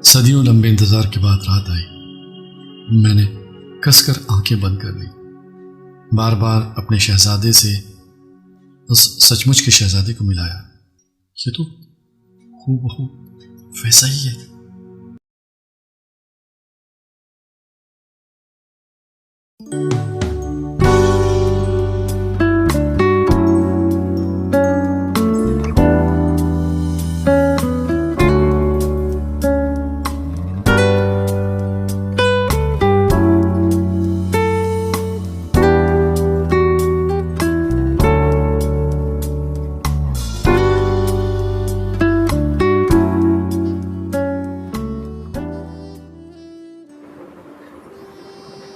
صدیوں لمبے انتظار کے بعد رات آئی۔ میں نے کس کر آنکھیں بند کر لی، بار بار اپنے شہزادے سے اس سچ مچ کے شہزادے کو ملایا۔ یہ تو ہو بہو ویسا ہی ہے۔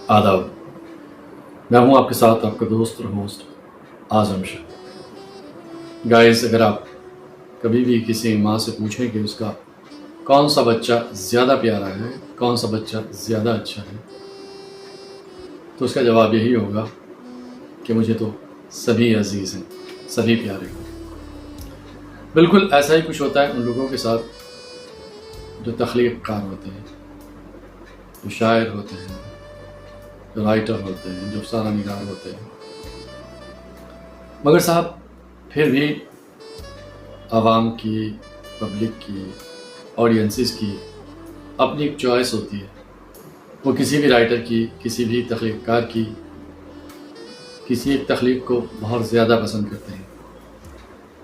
آداب، میں ہوں آپ کے ساتھ آپ کا دوست اور ہوسٹ اعظم شاہ۔ گائز، اگر آپ کبھی بھی کسی ماں سے پوچھیں کہ اس کا کون سا بچہ زیادہ پیارا ہے، کون سا بچہ زیادہ اچھا ہے، تو اس کا جواب یہی ہوگا کہ مجھے تو سبھی عزیز ہیں، سبھی پیارے ہیں۔ بالکل ایسا ہی کچھ ہوتا ہے ان لوگوں کے ساتھ جو تخلیق کار ہوتے ہیں، جو شاعر ہوتے ہیں، جو رائٹر ہوتے ہیں، جو افسانہ نگار ہوتے ہیں۔ مگر صاحب پھر بھی عوام کی، پبلک کی، آڈینسز کی اپنی ایک چوائس ہوتی ہے۔ وہ کسی بھی رائٹر کی، کسی بھی تخلیق کار کی، کسی ایک تخلیق کو بہت زیادہ پسند کرتے ہیں۔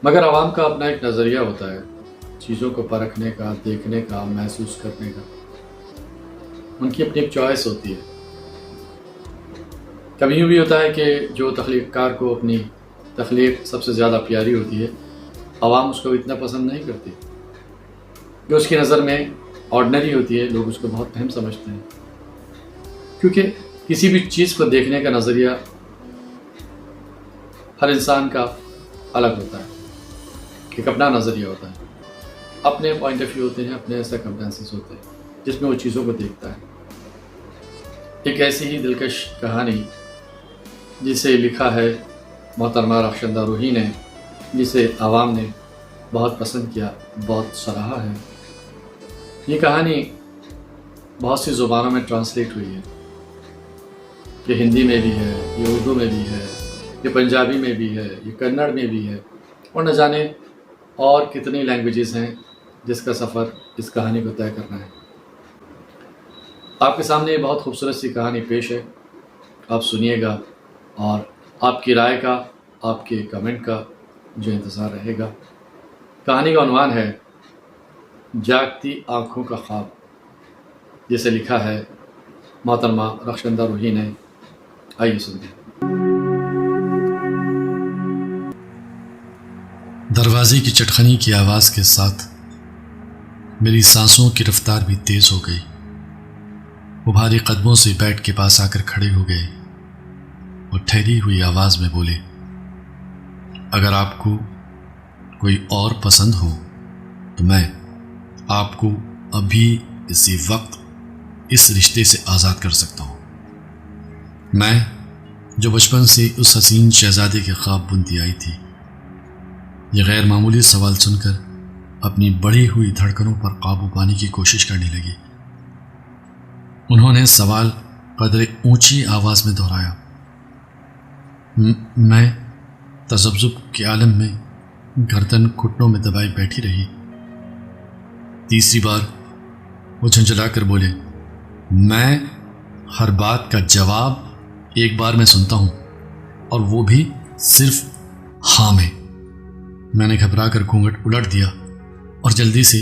مگر عوام کا اپنا ایک نظریہ ہوتا ہے چیزوں کو پرکھنے کا، دیکھنے کا، محسوس کرنے کا۔ ان کی اپنی ایک چوائس ہوتی ہے۔ کبھی یوں بھی ہوتا ہے کہ جو تخلیق کار کو اپنی تخلیق سب سے زیادہ پیاری ہوتی ہے، عوام اس کو اتنا پسند نہیں کرتی، جو اس کی نظر میں آرڈنری ہوتی ہے، لوگ اس کو بہت اہم سمجھتے ہیں۔ کیونکہ کسی بھی چیز کو دیکھنے کا نظریہ ہر انسان کا الگ ہوتا ہے، ایک اپنا نظریہ ہوتا ہے، اپنے پوائنٹ آف ویو ہوتے ہیں، اپنے سرکمسٹانسز ہوتے ہیں جس میں وہ چیزوں کو دیکھتا ہے۔ ایک ایسی ہی دلکش کہانی جسے لکھا ہے محترمہ رخشندہ روحی نے، جسے عوام نے بہت پسند کیا، بہت سراہا ہے۔ یہ کہانی بہت سی زبانوں میں ٹرانسلیٹ ہوئی ہے۔ یہ ہندی میں بھی ہے، یہ اردو میں بھی ہے، یہ پنجابی میں بھی ہے، یہ کنڑ میں بھی ہے، اور نہ جانے اور کتنی لینگویجز ہیں جس کا سفر اس کہانی کو طے کرنا ہے۔ آپ کے سامنے یہ بہت خوبصورت سی کہانی پیش ہے، آپ سنیے گا اور آپ کی رائے کا، آپ کے کمنٹ کا جو انتظار رہے گا۔ کہانی کا عنوان ہے جاگتی آنکھوں کا خواب، جسے لکھا ہے محترمہ رخشندہ روحی نے۔ آئیے سنتے ہیں۔ دروازے کی چٹخنی کی آواز کے ساتھ میری سانسوں کی رفتار بھی تیز ہو گئی۔ وہ بھاری قدموں سے بیڈ کے پاس آ کر کھڑے ہو گئے اور ٹھہری ہوئی آواز میں بولے، اگر آپ کو کوئی اور پسند ہو تو میں آپ کو ابھی اسی وقت اس رشتے سے آزاد کر سکتا ہوں۔ میں جو بچپن سے اس حسین شہزادے کے خواب بنتی آئی تھی۔ یہ غیر معمولی سوال سن کر اپنی بڑھی ہوئی دھڑکنوں پر قابو پانے کی کوشش کرنے لگی۔ انہوں نے سوال قدرے اونچی آواز میں دہرایا۔ میں تذبذب کے عالم میں گردن گھٹنوں میں دبائے بیٹھی رہی۔ تیسری بار وہ جھنجھلا کر بولے، میں ہر بات کا جواب ایک بار میں سنتا ہوں، اور وہ بھی صرف ہاں میں۔ میں نے گھبرا کر گھونگھٹ الٹ دیا اور جلدی سے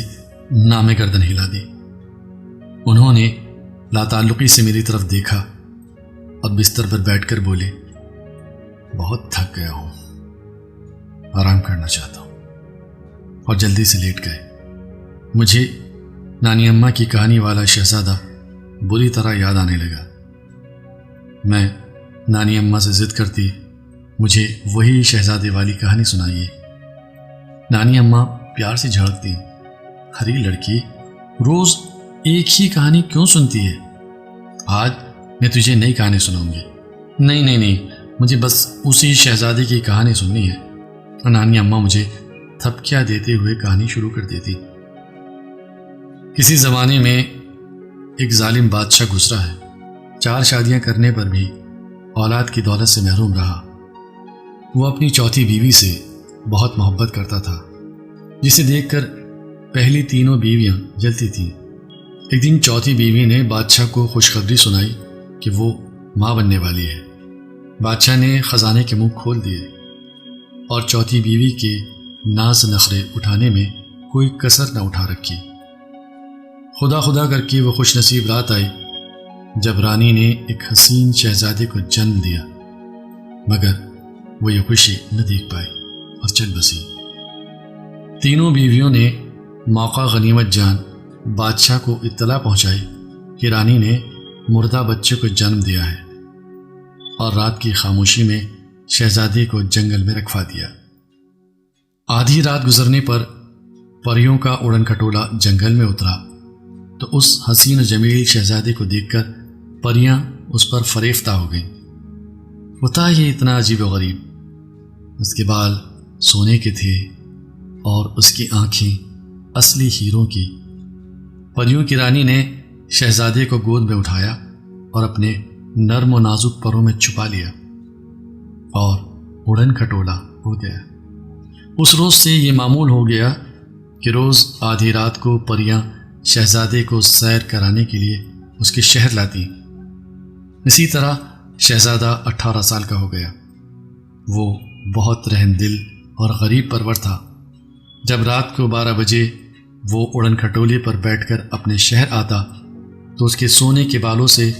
نہ میں گردن ہلا دی۔ انہوں نے لاتعلقی سے میری طرف دیکھا اور بستر پر بیٹھ کر بولے، بہت تھک گیا ہوں، آرام کرنا چاہتا ہوں، اور جلدی سے لیٹ گئے۔ مجھے نانی اماں کی کہانی والا شہزادہ بری طرح یاد آنے لگا۔ میں نانی اماں سے ضد کرتی، مجھے وہی شہزادے والی کہانی سنائیے۔ نانی اماں پیار سے جھڑکتی، ارے لڑکی، روز ایک ہی کہانی کیوں سنتی ہے؟ آج میں تجھے نئی کہانی سناؤں گی۔ نہیں، مجھے بس اسی شہزادے کی کہانی سننی ہے۔ اور نانی اماں مجھے تھپکیاں دیتے ہوئے کہانی شروع کر دیتی۔ کسی زمانے میں ایک ظالم بادشاہ گزرا ہے، 4 شادیاں کرنے پر بھی اولاد کی دولت سے محروم رہا۔ وہ اپنی چوتھی بیوی سے بہت محبت کرتا تھا، جسے دیکھ کر پہلی تینوں بیویاں جلتی تھیں۔ ایک دن چوتھی بیوی نے بادشاہ کو خوشخبری سنائی کہ وہ ماں بننے والی ہے۔ بادشاہ نے خزانے کے منہ کھول دیے اور چوتھی بیوی کے ناز نخرے اٹھانے میں کوئی کسر نہ اٹھا رکھی۔ خدا خدا کر کے وہ خوش نصیب رات آئی جب رانی نے ایک حسین شہزادے کو جنم دیا، مگر وہ یہ خوشی نہ دیکھ پائی اور چل بسی۔ تینوں بیویوں نے موقع غنیمت جان بادشاہ کو اطلاع پہنچائی کہ رانی نے مردہ بچے کو جنم دیا ہے، اور رات کی خاموشی میں شہزادے کو جنگل میں رکھوا دیا۔ آدھی رات گزرنے پر پریوں کا اڑن کھٹولا جنگل میں اترا تو اس حسین و جمیل شہزادے کو دیکھ کر پریاں اس پر فریفتہ ہو گئیں۔ وہ تھا یہ اتنا عجیب و غریب، اس کے بال سونے کے تھے اور اس کی آنکھیں اصلی ہیروں کی۔ پریوں کی رانی نے شہزادے کو گود میں اٹھایا اور اپنے نرم و نازک پروں میں چھپا لیا اور اڑن کھٹولا اڑ گیا۔ اس روز سے یہ معمول ہو گیا کہ روز آدھی رات کو پریاں شہزادے کو سیر کرانے کے لیے اس کے شہر لاتی۔ اسی طرح شہزادہ 18 سال کا ہو گیا۔ وہ بہت رحم دل اور غریب پرور تھا۔ جب رات کو 12 بجے وہ اڑن کھٹولے پر بیٹھ کر اپنے شہر آتا تو اس کے سونے کے بالوں سے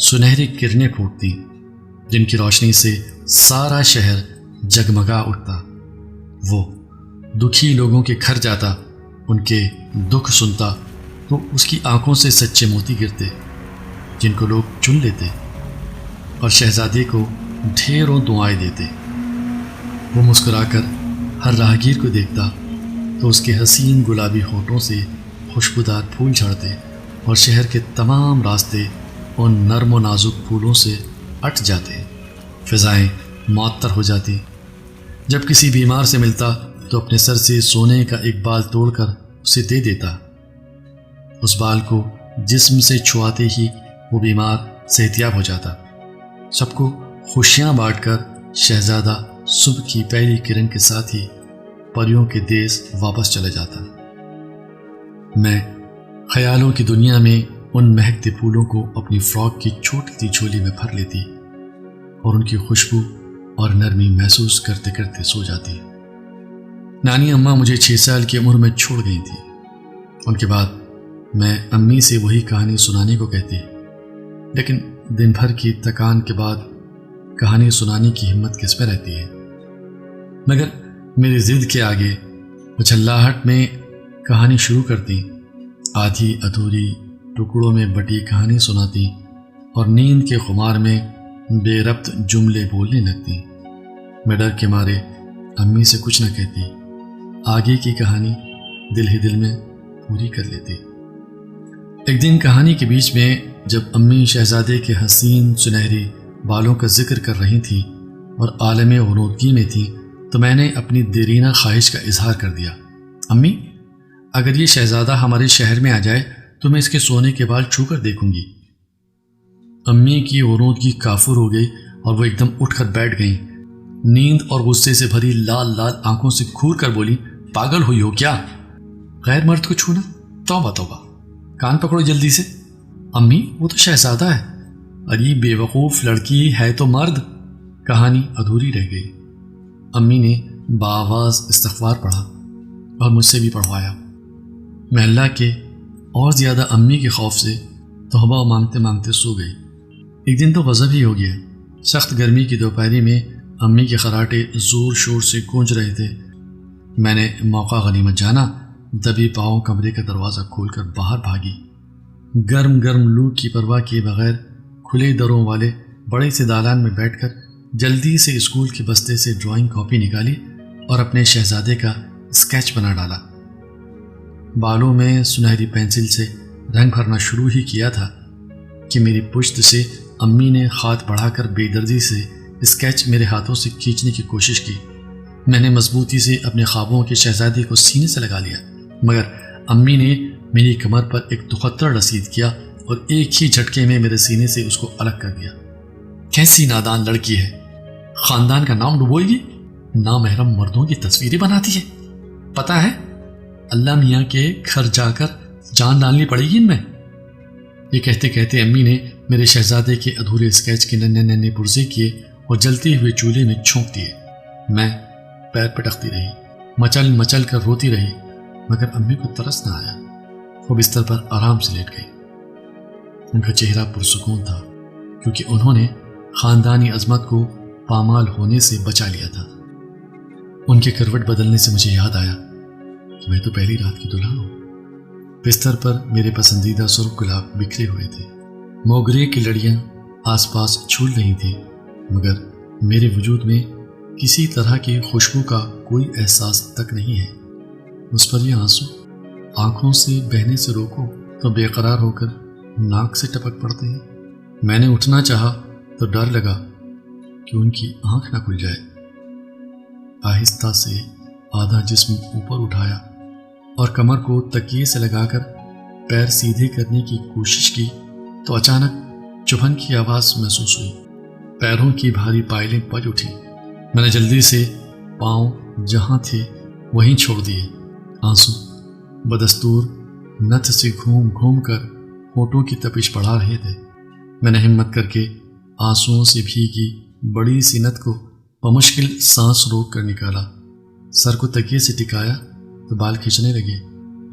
سنہری کرنیں پھوٹتی، جن کی روشنی سے سارا شہر جگمگا اٹھتا۔ وہ دکھی لوگوں کے گھر جاتا، ان کے دکھ سنتا تو اس کی آنکھوں سے سچے موتی گرتے جن کو لوگ چن لیتے، اور شہزادے کو ڈھیروں دعائیں دیتے۔ وہ مسکرا کر ہر راہگیر کو دیکھتا تو اس کے حسین گلابی ہونٹوں سے خوشبودار پھول جھڑتے اور شہر کے تمام راستے ان نرم و نازک پھولوں سے اٹ جاتے۔ فضائیں معطر ہو جاتی۔ جب کسی بیمار سے ملتا تو اپنے سر سے سونے کا ایک بال توڑ کر اسے دے دیتا۔ اس بال کو جسم سے چھواتے ہی وہ بیمار صحتیاب ہو جاتا۔ سب کو خوشیاں بانٹ کر شہزادہ صبح کی پہلی کرن کے ساتھ ہی پریوں کے دیس واپس چلا جاتا۔ میں خیالوں کی دنیا میں ان مہکتے پھولوں کو اپنی فراک کی چھوٹی سی جھولی میں بھر لیتی اور ان کی خوشبو اور نرمی محسوس کرتے کرتے سو جاتی۔ نانی اماں مجھے 6 سال کی عمر میں چھوڑ گئی تھی۔ ان کے بعد میں امی سے وہی کہانی سنانے کو کہتی، لیکن دن بھر کی تکان کے بعد کہانی سنانے کی ہمت کس میں رہتی ہے۔ مگر میری ضد کے آگے وہ جھلاہٹ میں کہانی شروع کرتی، آدھی ادھوری ٹکڑوں میں بٹی کہانی سناتی اور نیند کے خمار میں بے ربط جملے بولنے لگتی۔ میں ڈر کے مارے امی سے کچھ نہ کہتی، آگے کی کہانی دل ہی دل میں پوری کر لیتی۔ ایک دن کہانی کے بیچ میں جب امی شہزادے کے حسین سنہری بالوں کا ذکر کر رہی تھیں اور عالم غنودگی میں تھیں تو میں نے اپنی دیرینہ خواہش کا اظہار کر دیا، امی اگر یہ شہزادہ ہمارے شہر میں آ جائے تو میں اس کے سونے کے بال چھو کر دیکھوں گی۔ امی کی غنودگی کافر ہو گئی اور وہ ایک دم اٹھ کر بیٹھ گئیں۔ نیند اور غصے سے بھری لال لال آنکھوں سے گھور کر بولی، پاگل ہوئی ہو کیا؟ غیر مرد کو چھونا؟ توبہ توبہ، کان پکڑو جلدی سے۔ امی وہ تو شہزادہ ہے۔ ارے بے وقوف لڑکی ہے تو مرد۔ کہانی ادھوری رہ گئی۔ امی نے بآواز استغفار پڑھا اور مجھ سے بھی پڑھوایا۔ میں اللہ کے اور زیادہ امی کے خوف سے توبہ مانگتے مانگتے سو گئی۔ ایک دن تو غضب ہی ہو گیا۔ سخت گرمی کی دوپہری میں امی کے خراٹے زور شور سے گونج رہے تھے۔ میں نے موقع غنیمت جانا، دبی پاؤں کمرے کا دروازہ کھول کر باہر بھاگی۔ گرم گرم لو کی پرواہ کیے بغیر کھلے دروں والے بڑے سے دالان میں بیٹھ کر جلدی سے اسکول کے بستے سے ڈرائنگ کاپی نکالی اور اپنے شہزادے کا اسکیچ بنا ڈالا۔ بالوں میں سنہری پینسل سے رنگ بھرنا شروع ہی کیا تھا کہ میری پشت سے امی نے ہاتھ بڑھا کر بے دردی سے اسکیچ میرے ہاتھوں سے کھینچنے کی کوشش کی۔ میں نے مضبوطی سے اپنے خوابوں کے شہزادے کو سینے سے لگا لیا، مگر امی نے میری کمر پر ایک تخطر رسید کیا اور ایک ہی جھٹکے میں میرے سینے سے اس کو الگ کر دیا۔ کیسی نادان لڑکی ہے، خاندان کا نام ڈبوئے گی، نامحرم مردوں کی تصویریں بناتی ہے۔ پتا ہے اللہ میاں کے گھر جا کر جان ڈالنی پڑے گی ان میں۔ یہ کہتے کہتے امی نے میرے شہزادے کے ادھورے اسکیچ کے ننے ننے پرزے کیے اور جلتے ہوئے چولہے میں چھونک دیے۔ میں پیر پٹکتی رہی، مچل مچل کر روتی رہی، مگر امی کو ترس نہ آیا۔ وہ بستر پر آرام سے لیٹ گئی۔ ان کا چہرہ پرسکون تھا کیونکہ انہوں نے خاندانی عظمت کو پامال ہونے سے بچا لیا تھا۔ ان کے کروٹ بدلنے سے مجھے یاد آیا کہ میں تو پہلی رات کی دلہن ہوں۔ بستر پر میرے پسندیدہ سرخ گلاب بکھرے ہوئے تھے، موگرے کی لڑیاں آس پاس چھول رہی تھیں، مگر میرے وجود میں کسی طرح کی خوشبو کا کوئی احساس تک نہیں ہے۔ اس پر یہ آنسو آنکھوں سے بہنے سے روکو تو بے قرار ہو کر ناک سے ٹپک پڑتے ہیں۔ میں نے اٹھنا چاہا تو ڈر لگا کہ ان کی آنکھ نہ کھل جائے۔ آہستہ سے آدھا جسم اوپر اٹھایا اور کمر کو تکیے سے لگا کر پیر سیدھے کرنے کی کوشش کی تو اچانک چبھن کی آواز محسوس ہوئی۔ پیروں کی بھاری پائلیں بج اٹھی۔ میں نے جلدی سے پاؤں جہاں تھے وہیں چھوڑ دیے۔ آنسو بدستور نتھ سے گھوم گھوم کر ہونٹوں کی تپش بڑھا رہے تھے۔ میں نے ہمت کر کے آنسوؤں سے بھیگی بڑی سی نتھ کو بمشکل سانس روک کر نکالا۔ سر کو تکیے سے ٹکایا تو بال کھینچنے لگے۔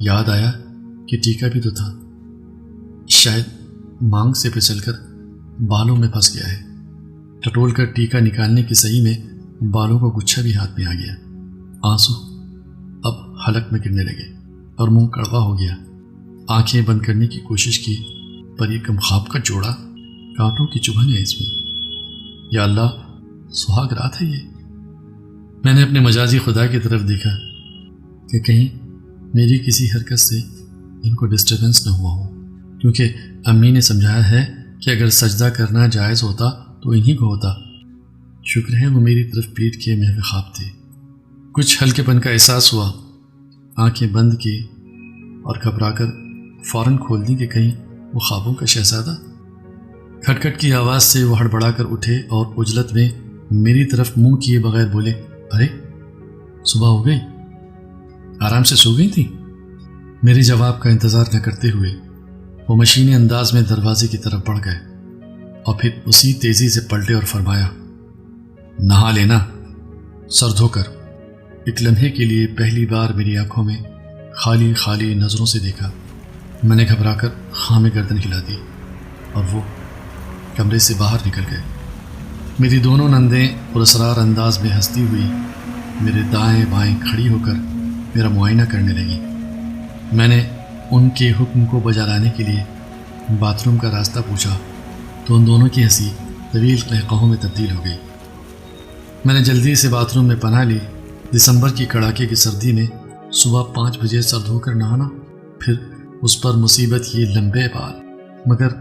یاد آیا کہ ٹیکا بھی تو تھا، شاید مانگ سے پھسل کر بالوں میں پھنس گیا ہے۔ ٹٹول کر ٹیکا نکالنے کی صحیح میں بالوں کا گچھا بھی ہاتھ میں آ گیا۔ آنسو اب حلق میں گرنے لگے اور منہ کڑوا ہو گیا۔ آنکھیں بند کرنے کی کوشش کی پر یہ کم خواب کا جوڑا، کانٹوں کی چبھن ہے اس میں۔ یا اللہ، سہاگ رات ہے یہ۔ میں نے اپنے مجازی خدا کی طرف دیکھا کہ کہیں میری کسی حرکت سے ان کو ڈسٹربنس نہ ہوا ہو، کیونکہ امی نے سمجھایا ہے کہ اگر سجدہ کرنا جائز ہوتا تو انہی کو ہوتا۔ شکر ہے وہ میری طرف پیٹ کے محو خواب تھے۔ کچھ ہلکے پن کا احساس ہوا۔ آنکھیں بند کی اور گھبرا کر فوراً کھول دی کہ کہیں وہ خوابوں کا شہزادہ۔ کھٹکھٹ کی آواز سے وہ ہڑبڑا کر اٹھے اور عجلت میں میری طرف منہ کیے بغیر بولے، ارے صبح ہو گئی، آرام سے سو گئی تھی؟ میرے جواب کا انتظار نہ کرتے ہوئے وہ مشینی انداز میں دروازے کی طرف بڑھ گئے اور پھر اسی تیزی سے پلٹے اور فرمایا، نہا لینا، سر دھو کر۔ ایک لمحے کے لیے پہلی بار میری آنکھوں میں خالی خالی نظروں سے دیکھا۔ میں نے گھبرا کر خاں میں گردن ہلا دی اور وہ کمرے سے باہر نکل گئے۔ میری دونوں نندیں پراسرار انداز میں ہنستی ہوئی میرے دائیں بائیں کھڑی ہو کر میرا معائنہ کرنے لگی۔ میں نے ان کے حکم کو بجا لانے کے لیے باتھ روم کا راستہ پوچھا تو ان دونوں کی ہنسی طویل قہقہوں میں تبدیل ہو گئی۔ میں نے جلدی سے باتھ روم میں پناہ لی۔ دسمبر کی کڑاکے کی سردی میں صبح 5 بجے سر دھو کر نہانا، پھر اس پر مصیبت یہ لمبے بال، مگر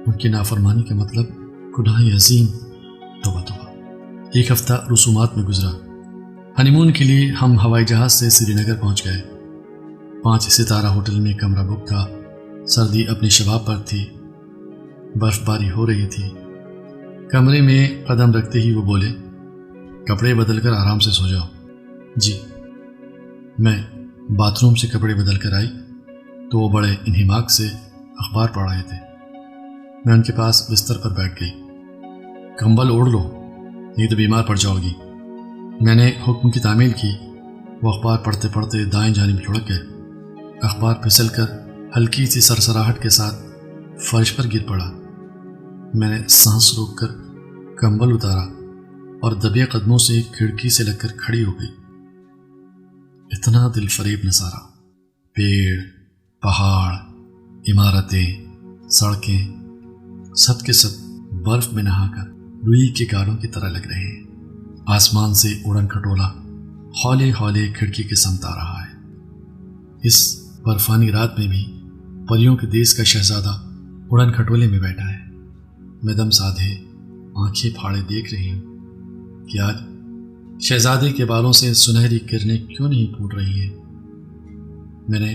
ان کی نافرمانی کا مطلب گناہ عظیم۔ توبہ توبہ۔ ایک ہفتہ رسومات میں گزرا۔ ہنی مون کے لیے ہم ہوائی جہاز سے سری نگر پہنچ گئے۔ 5 ستارہ ہوٹل میں کمرہ بک تھا۔ سردی اپنے شباب پر تھی، برف باری ہو رہی تھی۔ کمرے میں قدم رکھتے ہی وہ بولے، کپڑے بدل کر آرام سے سو جاؤ۔ جی۔ میں باتھ روم سے کپڑے بدل کر آئی تو وہ بڑے انہماک سے اخبار پڑھ رہے تھے۔ میں ان کے پاس بستر پر بیٹھ گئی۔ کمبل اوڑھ لو، نہیں تو بیمار پڑ جاؤ گی۔ میں نے حکم کی تعمیل کی۔ وہ اخبار پڑھتے پڑھتے دائیں جانب لڑک گئے۔ اخبار پھسل کر ہلکی سی سرسراہٹ کے ساتھ فرش پر گر پڑا۔ میں نے سانس روک کر کمبل اتارا اور دبے قدموں سے کھڑکی سے لگ کر کھڑی ہو گئی۔ اتنا دل فریب نظارہ، پیڑ، پہاڑ، عمارتیں، سڑکیں، سب کے سب برف میں نہا کر روئی کے گالوں کی طرح لگ رہے ہیں۔ آسمان سے اڑن کھٹولا ہولے ہولے کھڑکی کے سمت آ رہا ہے۔ اس برفانی رات میں بھی پریوں کے دیس کا شہزادہ اڑن کھٹولے میں بیٹھا ہے۔ میں دم سادھے آنکھیں پھاڑے دیکھ رہی ہوں کہ آج شہزادے کے بالوں سے سنہری کرنیں کیوں نہیں پھوٹ رہی ہیں۔ میں نے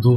2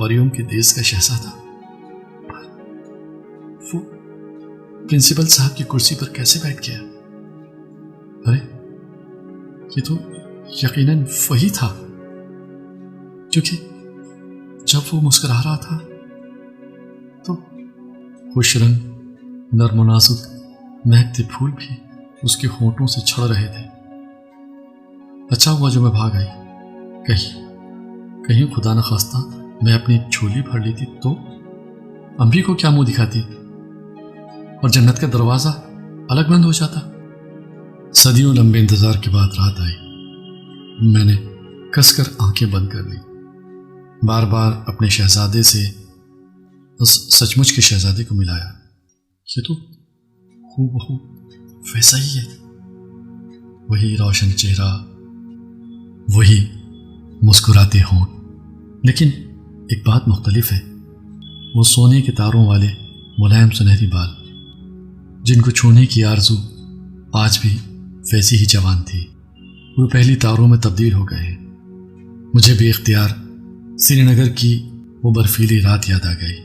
پریوں کے دیس کا شہزادہ وہ پرنسپل صاحب کی کرسی پر کیسے بیٹھ گیا؟ ارے یہ تو یقیناً وہی تھا، کیونکہ جب وہ مسکرا رہا تھا تو خوش رنگ نرم و نازک مہکتے پھول بھی اس کے ہونٹوں سے چھڑ رہے تھے۔ اچھا ہوا جو میں بھاگ آئی، کہیں خدا نخواستہ میں اپنی جھولی بھر لیتی تو امی کو کیا منہ دکھاتی اور جنت کا دروازہ الگ بند ہو جاتا۔ صدیوں لمبے انتظار کے بعد رات آئی۔ میں نے کس کر آنکھیں بند کر لی، بار بار اپنے شہزادے سے سچ مچ کے شہزادے کو ملایا۔ یہ تو ہو بہو ویسا ہی ہے، وہی روشن چہرہ، وہی مسکراتے ہونٹ، لیکن ایک بات مختلف ہے، وہ سونے کے تاروں والے ملائم سنہری بال جن کو چھونے کی آرزو آج بھی ویسی ہی جوان تھی، وہ پہلی تاروں میں تبدیل ہو گئے۔ مجھے بے اختیار سری نگر کی وہ برفیلی رات یاد آ گئی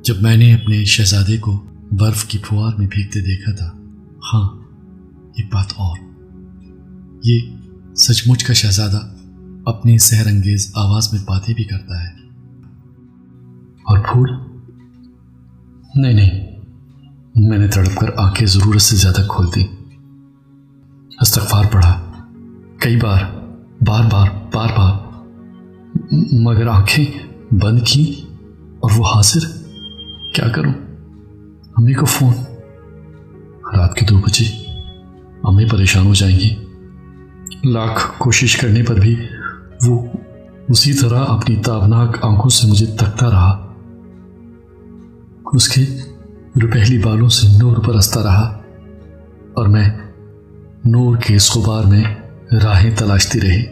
جب میں نے اپنے شہزادے کو برف کی پھوار میں بھیگتے دیکھا تھا۔ ہاں، ایک بات اور، یہ سچ مچ کا شہزادہ اپنی سحر انگیز آواز میں باتیں بھی کرتا ہے۔ اور پھول؟ نہیں، میں نے تڑپ کر آنکھیں ضرورت سے زیادہ کھول دی، استغفار پڑھا کئی بار، بار بار، مگر آنکھیں بند کی اور وہ حاضر۔ کیا کروں؟ امی کو فون، رات کے 2 بجے، امی پریشان ہو جائیں گی۔ لاکھ کوشش کرنے پر بھی وہ اسی طرح اپنی تابناک آنکھوں سے مجھے تکتا رہا، اس کے روپہلی بالوں سے نور برستا رہا، اور میں نور کے اس غبار میں راہیں تلاشتی رہی۔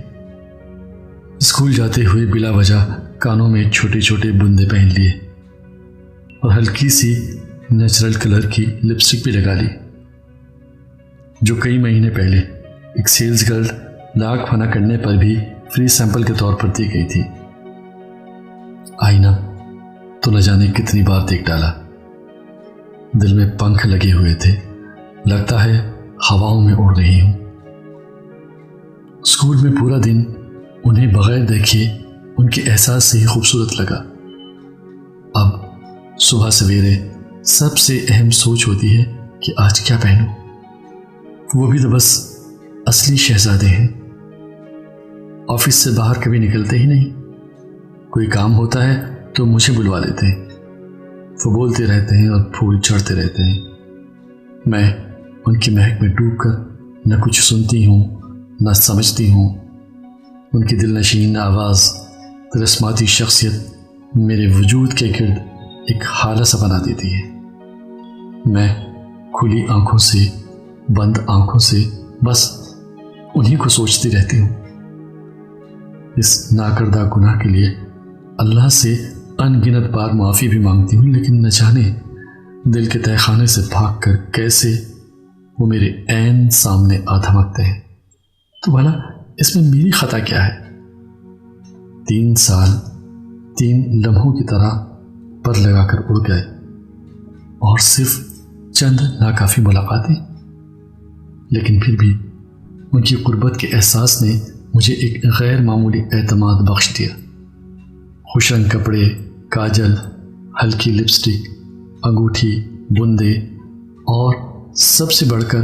اسکول جاتے ہوئے بلا وجہ کانوں میں چھوٹے چھوٹے بندے پہن لیے اور ہلکی سی نیچرل کلر کی لپسٹک بھی لگا لی، جو کئی مہینے پہلے ایک سیلز گرل لاکھ منع کرنے پر بھی فری سیمپل کے طور پر دی گئی تھی۔ آئینہ تو نہ جانے کتنی بار دیکھ ڈالا، دل میں پنکھ لگے ہوئے تھے، لگتا ہے ہواؤں میں اڑ رہی ہوں۔ اسکول میں پورا دن انہیں بغیر دیکھے ان کے احساس سے ہی خوبصورت لگا۔ اب صبح سویرے سب سے اہم سوچ ہوتی ہے کہ آج کیا پہنوں، وہ بھی تو بس اصلی شہزادے ہیں، آفس سے باہر کبھی نکلتے ہی نہیں، کوئی کام ہوتا ہے تو مجھے بلوا لیتے ہیں، وہ بولتے رہتے ہیں اور پھول چڑھتے رہتے ہیں، میں ان کی مہک میں ڈوب کر نہ کچھ سنتی ہوں نہ سمجھتی ہوں۔ ان کی دل نشین آواز، رسماتی شخصیت میرے وجود کے گرد ایک حالہ سا بنا دیتی ہے۔ میں کھلی آنکھوں سے، بند آنکھوں سے بس انہی کو سوچتی رہتی ہوں۔ اس ناکردہ گناہ کے لیے اللہ سے ان گنت بار معافی بھی مانگتی ہوں، لیکن نہ جانے دل کے تہہ خانے سے بھاگ کر کیسے وہ میرے عین سامنے آ دھمکتے ہیں۔ تو بھلا اس میں میری خطا کیا ہے؟ 3 سال 3 لمحوں کی طرح پر لگا کر اڑ گئے، اور صرف چند ناکافی ملاقاتیں، لیکن پھر بھی ان کی قربت کے احساس نے مجھے ایک غیر معمولی اعتماد بخش دیا۔ خوش رنگ کپڑے، کاجل، ہلکی لپسٹک، انگوٹھی، بندے، اور سب سے بڑھ کر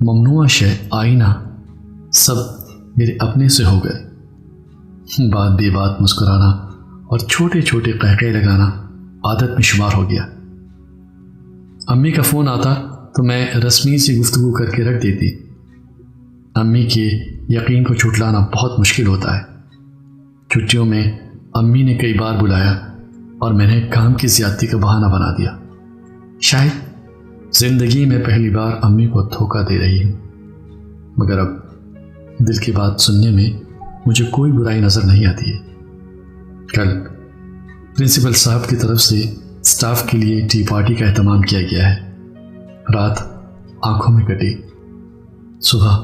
ممنوعہ شے آئینہ، سب میرے اپنے سے ہو گئے۔ بات بے بات مسکرانا اور چھوٹے چھوٹے قہقہے لگانا عادت میں شمار ہو گیا۔ امی کا فون آتا تو میں رسمی سی گفتگو کر کے رکھ دیتی۔ امی کے یقین کو جھٹلانا بہت مشکل ہوتا ہے۔ چھٹیوں میں امی نے کئی بار بلایا اور میں نے کام کی زیادتی کا بہانہ بنا دیا۔ شاید زندگی میں پہلی بار امی کو دھوکہ دے رہی ہوں، مگر اب دل کی بات سننے میں مجھے کوئی برائی نظر نہیں آتی ہے۔ کل پرنسپل صاحب کی طرف سے اسٹاف کے لیے ٹی پارٹی کا اہتمام کیا گیا ہے۔ رات آنکھوں میں کٹی۔ صبح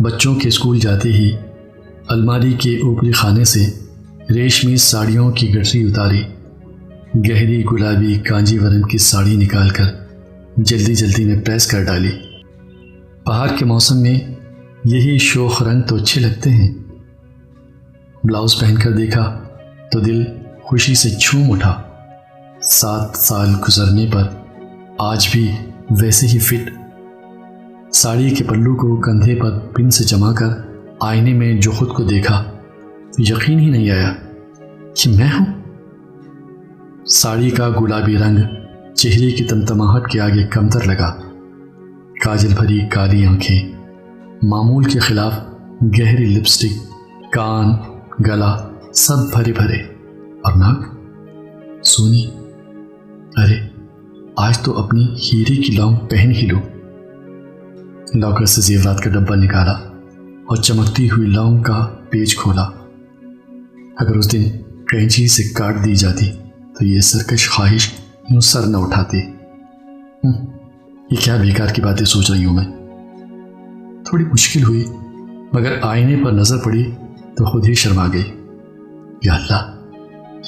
بچوں کے اسکول جاتے ہی الماری کے اوپری خانے سے ریشمی ساڑیوں کی گٹری اتاری، گہری گلابی کانجی ورم کی ساڑی نکال کر جلدی جلدی میں پریس کر ڈالی۔ باہر کے موسم میں یہی شوخ رنگ تو اچھے لگتے ہیں۔ بلاؤز پہن کر دیکھا تو دل خوشی سے جھوم اٹھا۔ 7 سال گزرنے پر آج بھی ویسے ہی فٹ۔ ساڑی کے پلو کو کندھے پر پن سے جما کر آئینے میں جو خود کو دیکھا تو یقین ہی نہیں آیا کہ میں ہوں۔ ساڑی کا گلابی رنگ چہرے کی تمتماہٹ کے آگے کمتر لگا۔ کاجل بھری کالی آنکھیں، معمول کے خلاف گہری لپسٹک، کان، گلا سب بھرے بھرے، اور ناک سونی۔ ارے آج تو اپنی ہیرے کی لونگ پہن ہی لو۔ لاکر سے زیورات کا ڈبہ نکالا اور چمکتی ہوئی لونگ کا پیج کھولا۔ اگر اس دن کینچی سے کاٹ دی جاتی تو یہ سرکش خواہش یوں سر نہ اٹھاتی۔ یہ کیا بیکار کی باتیں سوچ رہی ہوں میں۔ تھوڑی مشکل ہوئی، مگر آئینے پر نظر پڑی تو خود ہی شرما گئی۔ یا اللہ،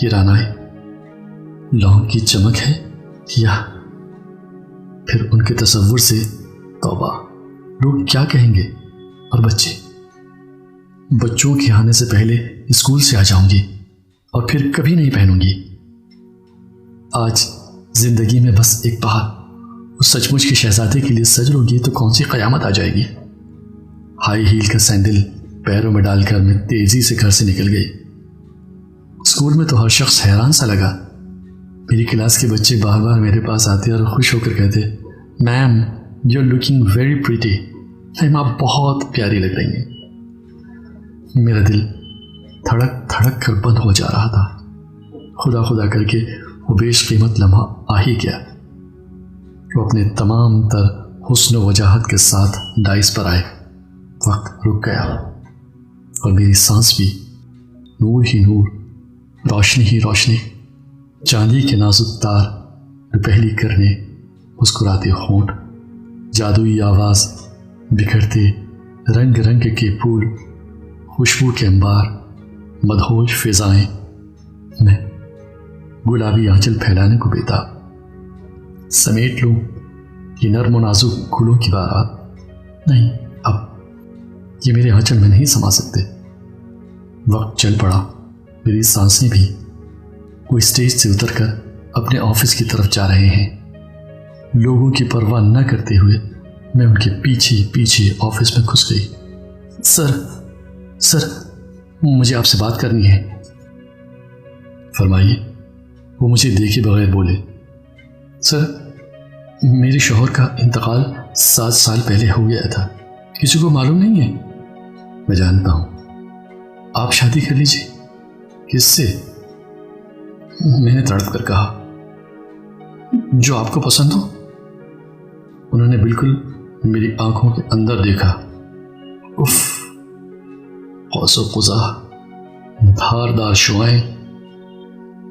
یہ رانائے لونگ کی چمک ہے یا پھر ان کے تصور سے؟ توبہ، لوگ کیا کہیں گے؟ اور بچوں کے آنے سے پہلے اسکول سے آ جاؤں گی اور پھر کبھی نہیں پہنوں گی۔ آج زندگی میں بس ایک بار اس سچ مچ کے شہزادے کے لیے سج لو گی تو کون سی قیامت آ جائے گی۔ ہائی ہیل کا سینڈل پیروں میں ڈال کر میں تیزی سے گھر سے نکل گئی۔ اسکول میں تو ہر شخص حیران سا لگا۔ میری کلاس کے بچے بار بار میرے پاس آتے اور خوش ہو کر کہتے، ma'am you are looking very pretty, ma'am آپ بہت پیاری لگ رہی ہیں۔ میرا دل دھڑک دھڑک کر بند ہو جا رہا تھا۔ خدا خدا کر کے وہ بیش قیمت لمحہ آ ہی گیا۔ وہ اپنے تمام تر حسن و وجاہت کے ساتھ ڈائس پر آئے۔ وقت رک گیا اور میری سانس بھی نور ہی نور، روشنی ہی روشنی، چاندی کے نازک تار پہلی کرنے، مسکراتے ہونٹ، جادوئی آواز، بکھرتے رنگ رنگ کے پھول، خوشبو کے انبار، مدہوش فضائیں۔ میں گلابی آنچل پھیلانے کو بیتاب۔ سمیٹ لوں یہ نرم و نازک گلوں کی بارات؟ نہیں، اب یہ میرے آنچل میں نہیں سما سکتے۔ وقت چل پڑا، میری سانسیں بھی۔ وہ اسٹیج سے اتر کر اپنے آفس کی طرف جا رہے ہیں۔ لوگوں کی پرواہ نہ کرتے ہوئے میں ان کے پیچھے پیچھے آفس میں گھس گئی۔ سر مجھے آپ سے بات کرنی ہے۔ فرمائیے۔ وہ مجھے دیکھے بغیر بولے، سر میرے شوہر کا انتقال 7 سال پہلے ہو گیا تھا، کسی کو معلوم نہیں ہے؟ میں جانتا ہوں، آپ شادی کر لیجیے۔ کس سے؟ میں نے تڑپ کر کہا، جو آپ کو پسند ہو۔ انہوں نے بالکل میری آنکھوں کے اندر دیکھا۔ اف، قوس و قزح، دھاردار شعائیں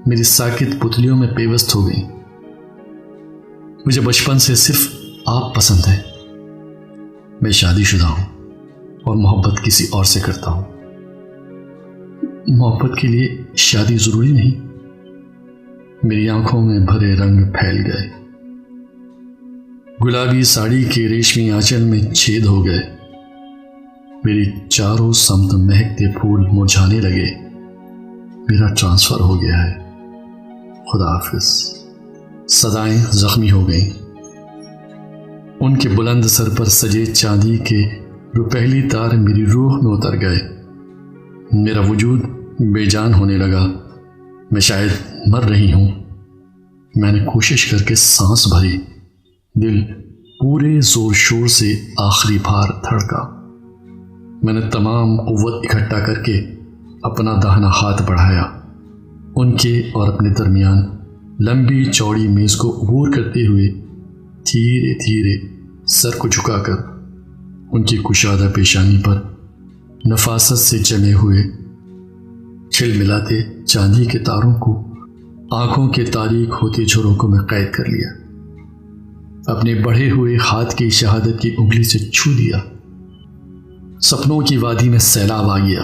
میری ساکت پتلیوں میں پیوست ہو گئیں۔ مجھے بچپن سے صرف آپ پسند ہے۔ میں شادی شدہ ہوں اور محبت کسی اور سے کرتا ہوں۔ محبت کے لیے شادی ضروری نہیں۔ میری آنکھوں میں بھرے رنگ پھیل گئے، گلابی ساڑی کے ریشمی آنچل میں چھید ہو گئے، میری چاروں سمت مہکتے پھول مرجھانے لگے۔ میرا ٹرانسفر ہو گیا ہے، خدا حافظ۔ صدائیں زخمی ہو گئیں۔ ان کے بلند سر پر سجے چاندی کے روپہلی تار میری روح میں اتر گئے۔ میرا وجود بے جان ہونے لگا، میں شاید مر رہی ہوں۔ میں نے کوشش کر کے سانس بھری، دل پورے زور شور سے آخری بار دھڑکا۔ میں نے تمام قوت اکٹھا کر کے اپنا داہنا ہاتھ بڑھایا، ان کے اور اپنے درمیان لمبی چوڑی میز کو عبور کرتے ہوئے دھیرے دھیرے سر کو جھکا کر ان کی کشادہ پیشانی پر نفاست سے جمے ہوئے کھل ملاتے چاندی کے تاروں کو آنکھوں کے تاریک ہوتے جھروں میں قید کر لیا۔ اپنے بڑھے ہوئے ہاتھ کی شہادت کی انگلی سے چھو دیا۔ سپنوں کی وادی میں سیلاب آ گیا۔